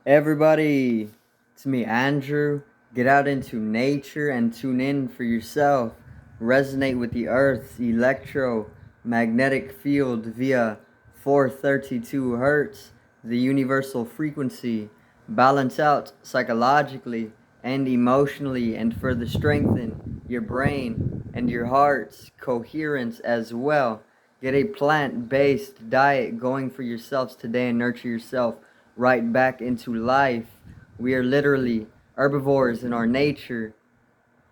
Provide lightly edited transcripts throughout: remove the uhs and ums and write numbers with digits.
Everybody, it's me, Andrew. Get out into nature and tune in for yourself. Resonate with the Earth's electromagnetic field via 432 hertz, the universal frequency. Balance out psychologically and emotionally, and further strengthen your brain and your heart's coherence as well. Get a plant based diet going for yourselves today and nurture yourself right back into life. We are literally herbivores in our nature.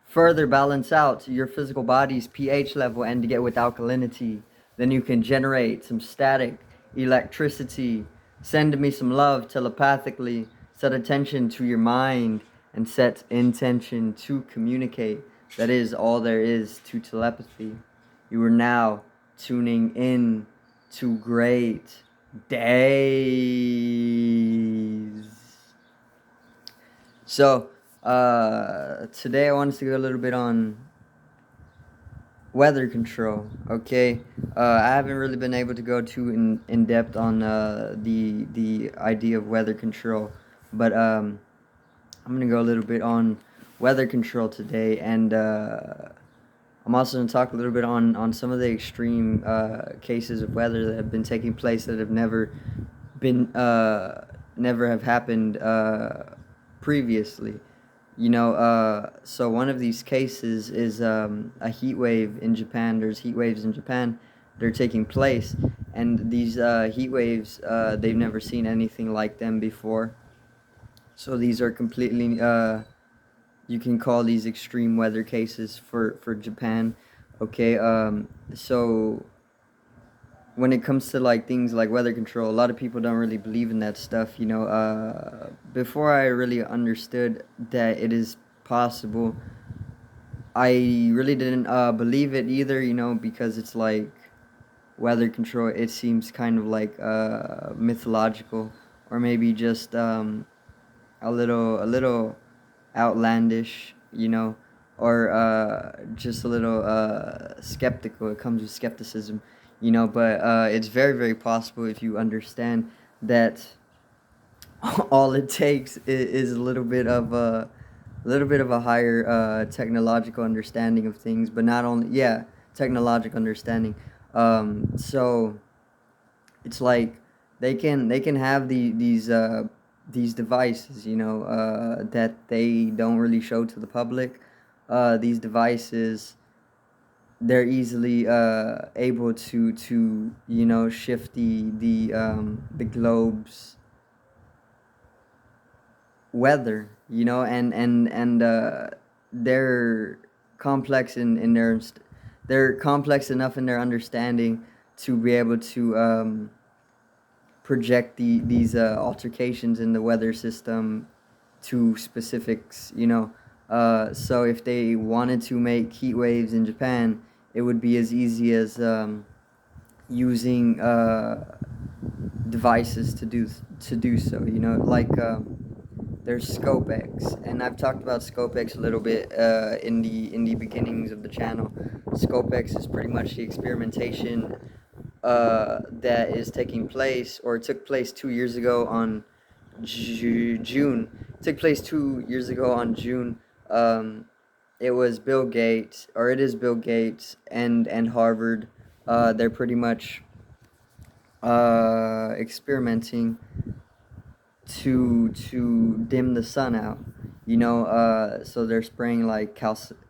Further balance out your physical body's pH level and to get with alkalinity. Then you can generate some static electricity. Send me some love telepathically. Set attention to your mind and set intention to communicate. That is all there is to telepathy. You are now tuning in to great days. So, today I wanted to go a little bit on weather control. Okay, I haven't really been able to go too in depth on the idea of weather control, but I'm gonna go a little bit on weather control today, and I'm also gonna talk a little bit on some of the extreme cases of weather that have been taking place that have never have happened previously. So one of these cases is a heat wave in Japan. There's heat waves in Japan that are taking place, and these heat waves, they've never seen anything like them before. So these are completely, you can call these extreme weather cases for Japan. Okay, so when it comes to like things like weather control, a lot of people don't really believe in that stuff. Before I really understood that it is possible, I really didn't believe it either. Because it's like weather control. It seems kind of like mythological, or maybe just a little outlandish. Or just a little skeptical. It comes with skepticism. But it's very, very possible if you understand that all it takes is a little bit of a higher technological understanding of things, but not only, yeah, technological understanding. So it's like they can have these devices, that they don't really show to the public. These devices, they're easily able to shift the globe's weather, and they're complex they're complex enough in their understanding to be able to project these altercations in the weather system to specifics. So if they wanted to make heat waves in Japan, it would be as easy as using devices to do so. Like there's ScopeX, and I've talked about ScopeX a little bit in the beginnings of the channel. ScopeX is pretty much the experimentation that is taking place, or took place 2 years ago on June. Took place 2 years ago on June. It was Bill Gates, or it is Bill Gates and Harvard. They're pretty much experimenting to dim the sun out. So they're spraying like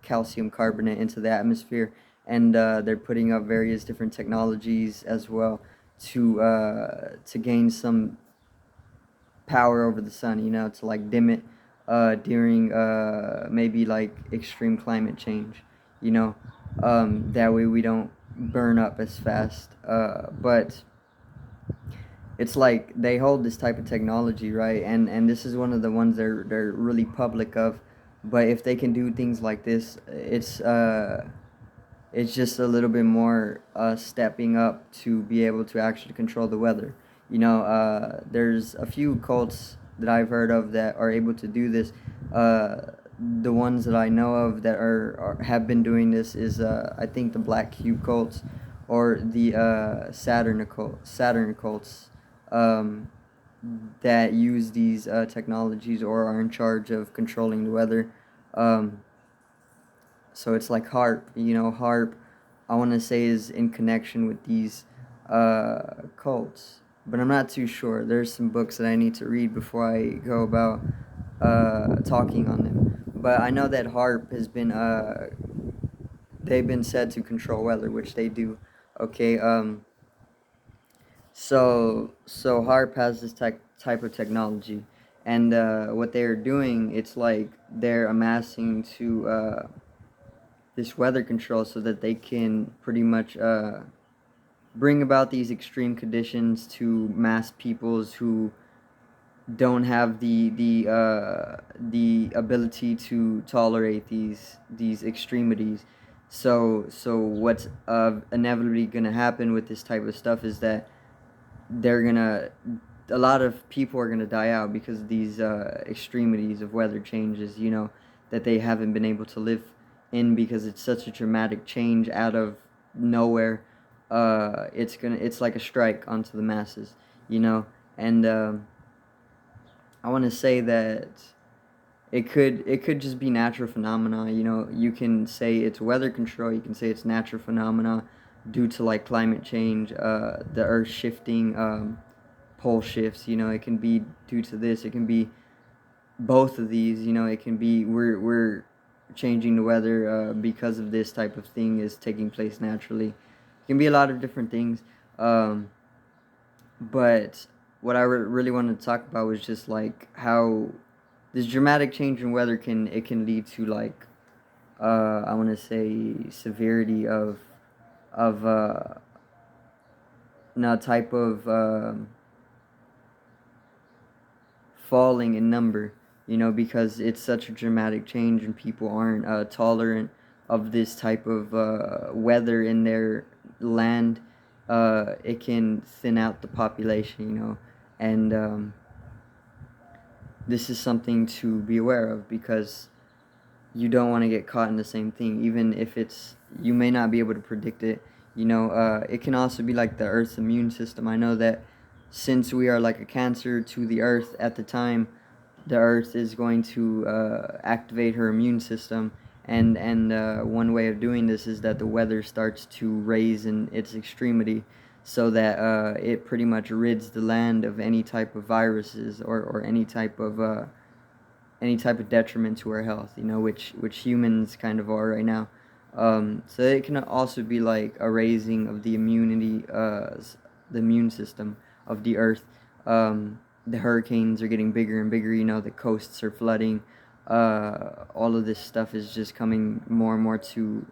calcium carbonate into the atmosphere, and they're putting up various different technologies as well to gain some power over the sun. To like dim it during maybe like extreme climate change. That way we don't burn up as fast. But it's like they hold this type of technology, right? And this is one of the ones they're really public of. But if they can do things like this, it's just a little bit more stepping up to be able to actually control the weather. There's a few cults that I've heard of that are able to do this. The ones that I know of that have been doing this is I think the Black Cube cults, or the Saturn cults. that use these technologies or are in charge of controlling the weather. Um, so it's like HARP. HARP, I want to say, is in connection with these cults, but I'm not too sure. There's some books that I need to read before I go about talking on them. But I know that HARP has been they've been said to control weather, which they do. Okay. So HARP has this type of technology, and what they're doing, it's like they're amassing to this weather control so that they can pretty much bring about these extreme conditions to mass peoples who don't have the ability to tolerate these extremities. So what's inevitably gonna happen with this type of stuff is that they're gonna a lot of people are gonna die out because of these extremities of weather changes. That they haven't been able to live in because it's such a dramatic change out of nowhere. It's like a strike onto the masses. And I want to say that it could just be natural phenomena. You can say it's weather control. You can say it's natural phenomena due to like climate change, the Earth shifting, pole shifts. It can be due to this. It can be both of these. It can be we're changing the weather because of this type of thing is taking place naturally. It can be a lot of different things. But what I really wanted to talk about was just like how this dramatic change in weather can lead to like I want to say severity of no type of falling in number, because it's such a dramatic change and people aren't tolerant of this type of weather in their land. It can thin out the population, and this is something to be aware of because you don't want to get caught in the same thing, even if you may not be able to predict it. It can also be like the Earth's immune system. I know that since we are like a cancer to the Earth at the time, the Earth is going to activate her immune system, and one way of doing this is that the weather starts to raise in its extremity, so that it pretty much rids the land of any type of viruses or any type of detriment to our health, which humans kind of are right now. So it can also be like a raising of the immune system of the Earth. The hurricanes are getting bigger and bigger. The coasts are flooding. All of this stuff is just coming more and more to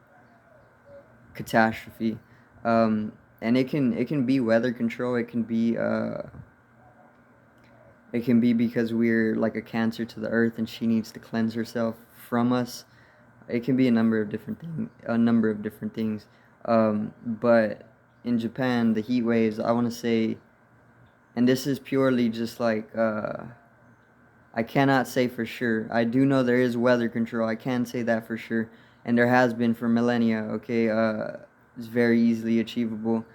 catastrophe. And it can be weather control. It can be because we're like a cancer to the Earth and she needs to cleanse herself from us. It can be a number of different things. But in Japan, the heat waves, I want to say, and this is purely just like I cannot say for sure. I do know there is weather control. I can say that for sure, and there has been for millennia. Okay, it's very easily achievable,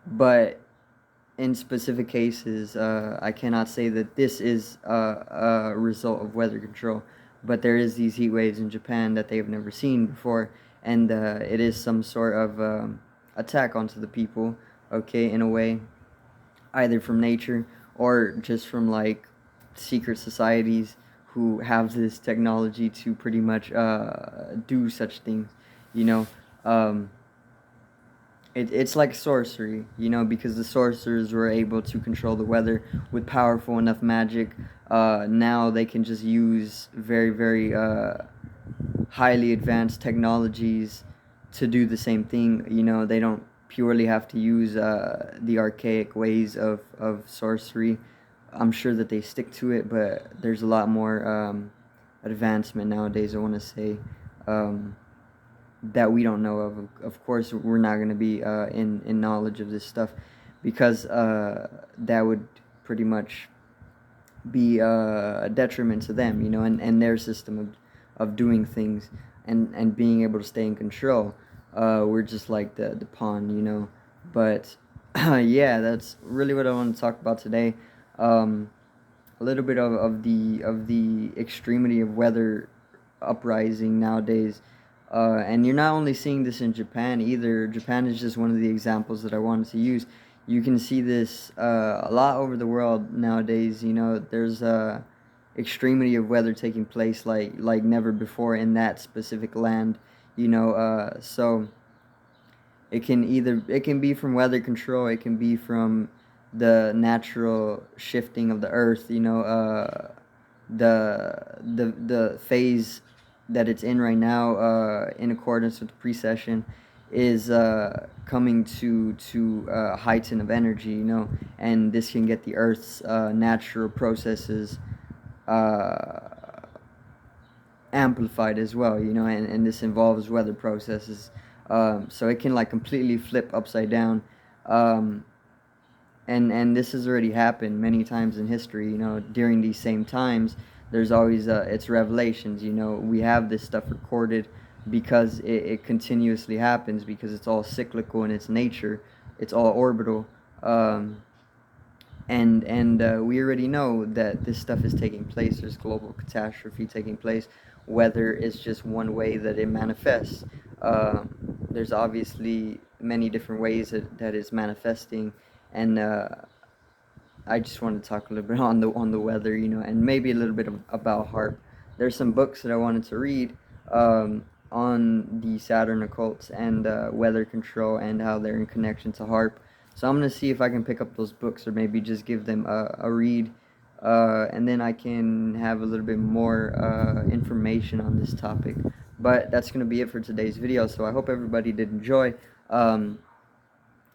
but in specific cases, I cannot say that this is a result of weather control. But there is these heat waves in Japan that they've never seen before, and it is some sort of attack onto the people. Okay, in a way, either from nature or just from like secret societies who have this technology to pretty much do such things. You know, um, it's like sorcery, because the sorcerers were able to control the weather with powerful enough magic. Now they can just use very, very highly advanced technologies to do the same thing. They don't purely have to use the archaic ways of sorcery. I'm sure that they stick to it, but there's a lot more advancement nowadays, I want to say. That we don't know of. Of course, we're not going to be in knowledge of this stuff because that would pretty much be a detriment to them, and their system of doing things and being able to stay in control. We're just like the pawn. But yeah, that's really what I want to talk about today. a little bit of the extremity of weather uprising nowadays. And you're not only seeing this in Japan either. Japan is just one of the examples that I wanted to use. You can see this a lot over the world nowadays. You know, there's extremity of weather taking place like never before in that specific land. You know, so it can be from weather control, it can be from the natural shifting of the earth. You know, the phase that it's in right now, in accordance with the precession, is coming to heighten of energy. You know, and this can get the earth's natural processes uh, amplified as well. You know, and this involves weather processes. So it can like completely flip upside down. Um, and this has already happened many times in history. You know, during these same times, there's always it's revelations. You know, we have this stuff recorded because it continuously happens, because it's all cyclical in its nature, it's all orbital. um, and we already know that this stuff is taking place. There's global catastrophe taking place. Weather is just one way that it manifests. There's obviously many different ways that it's manifesting, and I just want to talk a little bit on the weather, you know, and maybe a little bit about HARP. There's some books that I wanted to read on the Saturn occults and weather control and how they're in connection to HARP. So I'm gonna see if I can pick up those books or maybe just give them a read, and then I can have a little bit more information on this topic. But that's gonna be it for today's video. So I hope everybody did enjoy.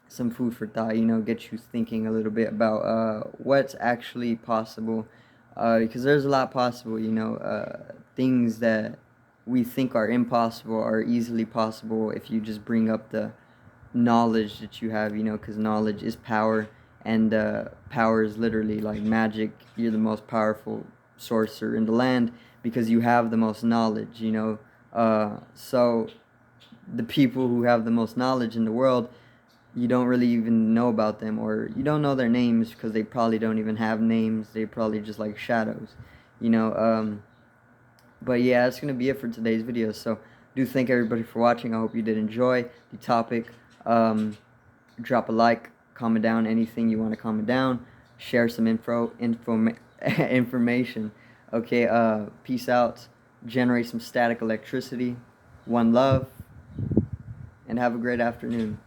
Some food for thought, you know, get you thinking a little bit about what's actually possible, because there's a lot possible. You know, things that we think are impossible are easily possible if you just bring up the knowledge that you have. You know, because knowledge is power, and power is literally like magic. You're the most powerful sorcerer in the land because you have the most knowledge. You know, so the people who have the most knowledge in the world, you don't really even know about them, or you don't know their names because they probably don't even have names. They probably just like shadows, you know. But yeah, that's gonna be it for today's video. So do thank everybody for watching. I hope you did enjoy the topic. Drop a like, comment down anything you want to comment down, share some information. Okay, peace out. Generate some static electricity. One love, and have a great afternoon.